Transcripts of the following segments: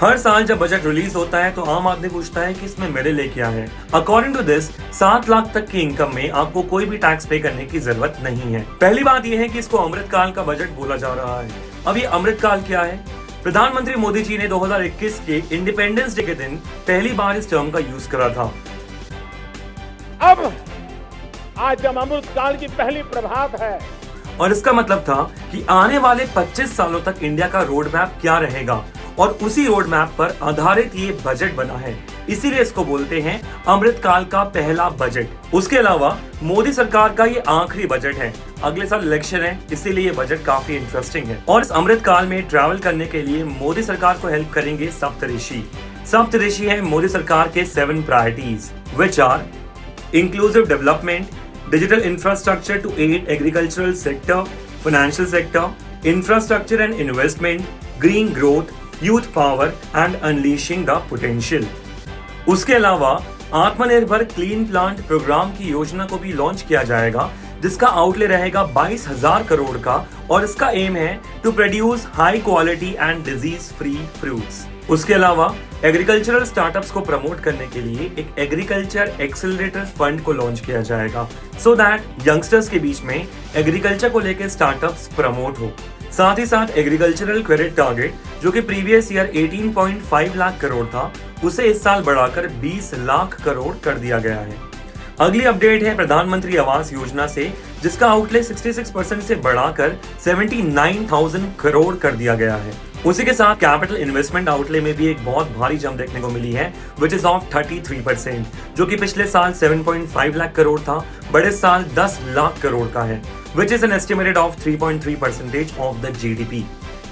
हर साल जब budget release होता है तो आम आदमी पूछता है कि इसमें मेरे लिए क्या है। अकॉर्डिंग टू दिस 7 लाख तक की इनकम में आपको कोई भी टैक्स पे करने की जरूरत नहीं है। पहली बात यह है कि इसको अमृतकाल का बजट बोला जा रहा है। अब ये अमृतकाल क्या है? प्रधानमंत्री मोदी जी ने 2021 के इंडिपेंडेंस डे के दिन पहली बार इस टर्म का यूज करा था। अब आज जब अमृतकाल की पहली प्रभात है और इसका मतलब था कि आने वाले 25 सालों तक इंडिया का रोड मैप क्या रहेगा और उसी रोड मैप पर आधारित ये बजट बना है, इसीलिए इसको बोलते हैं अमृतकाल का पहला बजट। उसके अलावा मोदी सरकार का ये आखिरी बजट है। अगले साल इलेक्शन है, इसीलिए ये बजट काफी इंटरेस्टिंग है। और इस अमृतकाल में ट्रैवल करने के लिए मोदी सरकार को हेल्प करेंगे सप्तऋषि। सप्तऋषि है मोदी सरकार के 7 priorities which are inclusive development, digital infrastructure to aid agricultural sector, financial sector, infrastructure and investment, green growth, youth power and unleashing the potential. उसके अलावा आत्मनिर्भर क्लीन प्लांट प्रोग्राम की योजना को भी लॉन्च किया जाएगा, जिसका आउटले रहेगा 22,000 करोड़ का और इसका एम है to produce high quality and disease free fruits. उसके अलावा एग्रीकल्चरल स्टार्टअप्स को प्रमोट करने के लिए एक एग्रीकल्चर एक्सेलरेटर फंड को लॉन्च किया जाएगा सो दैट यंगस्टर्स के बीच में एग्रीकल्चर को लेकर स्टार्टअप्स प्रमोट हो। साथ ही साथ एग्रीकल्चरल क्रेडिट टारगेट जो कि प्रीवियस ईयर 18.5 लाख करोड़ था, उसे इस साल बढ़ाकर 20 लाख करोड़ कर दिया गया है। अगली अपडेट है प्रधानमंत्री आवास योजना से, जिसका आउटले 66% से बढ़ाकर 79,000 करोड़ कर दिया गया है। उसी के साथ कैपिटल इन्वेस्टमेंट आउटले में भी एक बहुत भारी जंप देखने को मिली है विच इज ऑफ 33%, जो कि पिछले साल 7.5 लाख करोड़ था, बड़े साल 10 लाख करोड़ का है, which is an estimated of 3.3% of the GDP.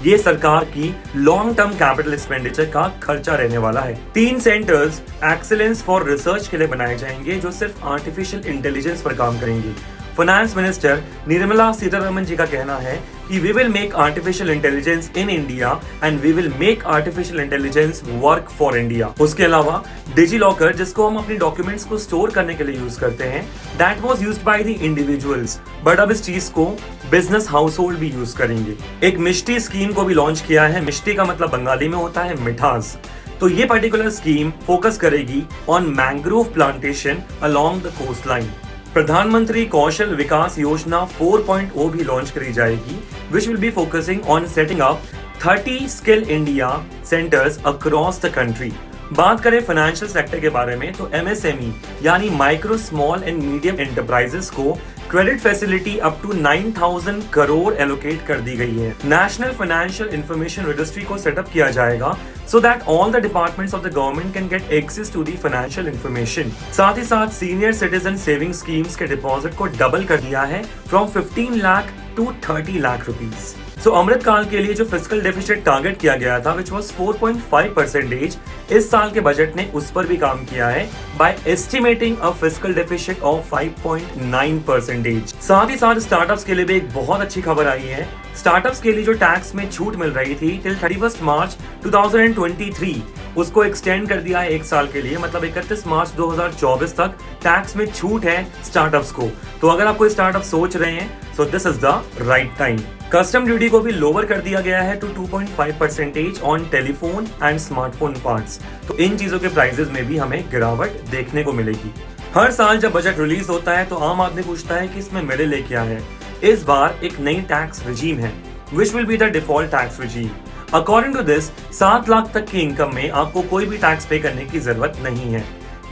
ये सरकार की लॉन्ग टर्म कैपिटल एक्सपेंडिचर का खर्चा रहने वाला है। 3 सेंटर्स एक्सीलेंस फॉर रिसर्च के लिए बनाए जाएंगे जो सिर्फ आर्टिफिशियल इंटेलिजेंस पर काम करेंगे। फाइनेंस मिनिस्टर निर्मला सीतारमण जी का कहना है कि we will make artificial intelligence in India and we will make artificial intelligence work for India. उसके अलावा डिजी लॉकर, जिसको हम अपनी डॉक्यूमेंट्स को स्टोर करने के लिए यूज करते हैं, that was used by the individuals, but अब इस चीज को बिजनेस हाउस होल्ड भी यूज करेंगे। एक मिष्टी स्कीम को भी लॉन्च किया है। मिष्टी का मतलब बंगाली में होता है मिठास। तो ये पर्टिकुलर स्कीम फोकस करेगी on mangrove plantation along the coast line. Pradhan Mantri Kaushal Vikas Yojana 4.0 भी लॉन्च करी जाएगी, which will be focusing on setting up 30 skill India centres across the country. बात करें फाइनेंशियल सेक्टर के बारे में तो एमएसएमई यानी micro small and medium enterprises को credit facility up to 9,000 crore allocate कर दी गई है। नेशनल फाइनेंशियल इंफॉर्मेशन रजिस्ट्री को सेटअप किया जाएगा so that all the departments of the government can get access to the financial information. साथ ही साथ सीनियर सिटीजन सेविंग स्कीम्स के डिपॉजिट को डबल कर दिया है from 15 lakh to 30 lakh rupees. So Amrit Kaal के लिए जो फिस्कल डेफिसिट टारगेट किया गया था विच वॉज 4.5%, इस साल के बजट ने उस पर भी काम किया है by estimating a fiscal deficit of 5.9%। साथ ही साथ स्टार्टअप्स के लिए भी एक बहुत अच्छी खबर आई है। स्टार्टअप्स के लिए जो टैक्स में छूट मिल रही थी टिल 31 मार्च 2023, उसको एक्सटेंड कर दिया है 1 साल के लिए, मतलब 31 मार्च 2024 तक टैक्स में छूट है स्टार्टअप्स को। तो अगर आप कोई स्टार्टअप सोच रहे हैं so this is the right time. Custom duty को भी लोअर कर दिया गया है to 2.5% on telephone and smartphone parts. तो इन चीजों के प्राइसेस में भी हमें गिरावट देखने को मिलेगी। हर साल जब बजट रिलीज होता है तो आम आदमी पूछता है कि इसमें मेरे लिए क्या है। इस बार एक नई टैक्स रिजीम है which will be the default tax regime. According to this 7 lakh तक की इनकम में आपको कोई भी टैक्स पे करने की जरूरत नहीं है।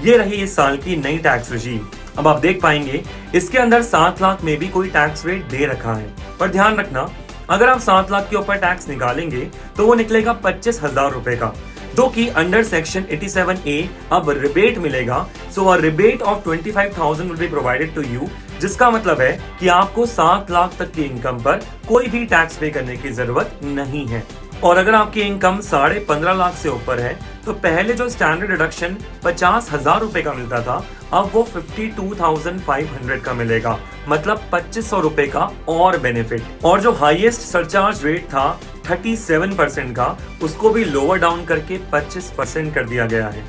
ये रही इस साल की नई टैक्स रिजीम। अब आप देख पाएंगे इसके अंदर 7 लाख में भी कोई टैक्स रेट दे रखा है, पर ध्यान रखना अगर आप 7 लाख के ऊपर टैक्स निकालेंगे तो वो निकलेगा 25,000 रुपए का, जो कि अंडर सेक्शन 87A अब रिबेट मिलेगा। So a rebate of 25,000 will be provided to you, जिसका मतलब है कि आपको 7 लाख तक की इनकम पर कोई भी टैक्स पे करने की जरूरत नहीं है। और अगर आपकी इनकम 15.5 लाख से ऊपर है तो पहले जो स्टैंडर्ड डिडक्शन 50,000 रुपए का मिलता था, अब वो 52,500 का मिलेगा, मतलब 2,500 रुपए का और बेनिफिट। और जो हाईएस्ट सरचार्ज रेट था 37% का, उसको भी लोअर डाउन करके 25% कर दिया गया है।